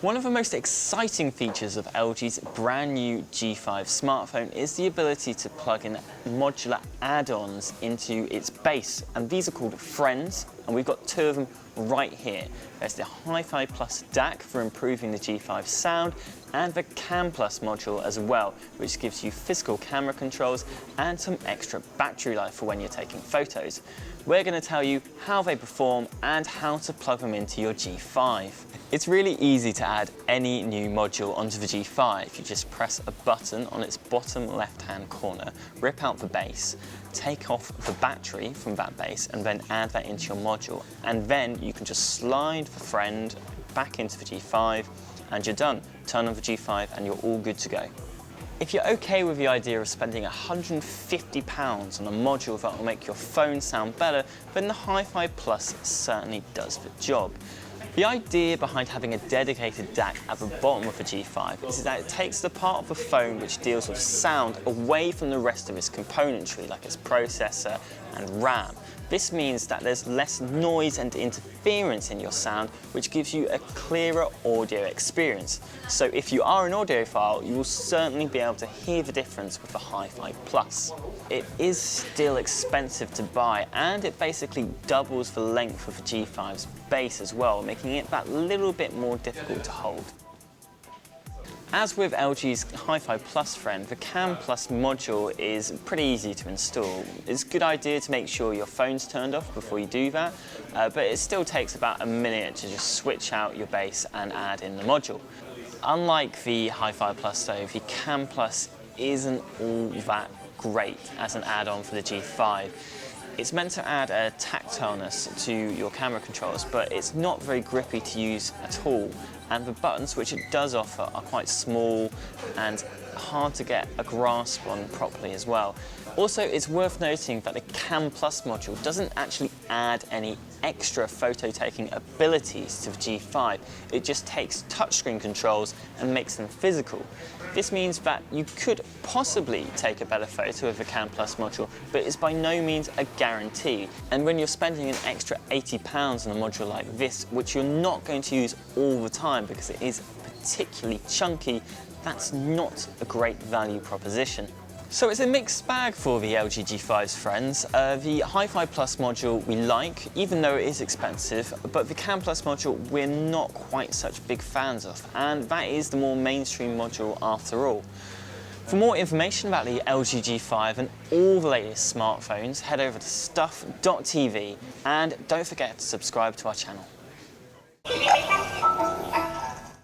One of the most exciting features of LG's brand new G5 smartphone is the ability to plug in modular add-ons into its base, and these are called Friends, and we've got two of them right here. There's the Hi-Fi Plus DAC for improving the G5 sound, and the Cam Plus module as well, which gives you physical camera controls and some extra battery life for when you're taking photos. We're going to tell you how they perform and how to plug them into your G5. It's really easy to add any new module onto the G5. You just press a button on its bottom left-hand corner, rip out the base, take off the battery from that base, and then add that into your module. And then you can just slide the Friend back into the G5, and you're done. Turn on the G5 and you're all good to go. If you're okay with the idea of spending £150 on a module that will make your phone sound better, then the Hi-Fi Plus certainly does the job. The idea behind having a dedicated DAC at the bottom of the G5 is that it takes the part of the phone which deals with sound away from the rest of its componentry, like its processor and RAM. This means that there's less noise and interference in your sound, which gives you a clearer audio experience. So if you are an audiophile, you will certainly be able to hear the difference with the Hi-Fi Plus. It is still expensive to buy, and it basically doubles the length of the G5's base as well, making it that little bit more difficult to hold. As with LG's Hi-Fi Plus Friend, the Cam Plus module is pretty easy to install. It's a good idea to make sure your phone's turned off before you do that, but it still takes about a minute to just switch out your base and add in the module. Unlike the Hi-Fi Plus though, the Cam Plus isn't all that great as an add-on for the G5. It's meant to add a tactileness to your camera controls, but it's not very grippy to use at all. And the buttons, which it does offer, are quite small and hard to get a grasp on properly as well. Also, it's worth noting that the Cam Plus module doesn't actually add any extra photo-taking abilities to the G5. It just takes touchscreen controls and makes them physical. This means that you could possibly take a better photo with the Cam Plus module, but it's by no means a guarantee. And when you're spending an extra £80 on a module like this, which you're not going to use all the time because it is particularly chunky, that's not a great value proposition. So it's a mixed bag for the LG G5's Friends. The Hi-Fi Plus module we like, even though it is expensive, but the Cam Plus module we're not quite such big fans of, and that is the more mainstream module after all. For more information about the LG G5 and all the latest smartphones, head over to stuff.tv, and don't forget to subscribe to our channel.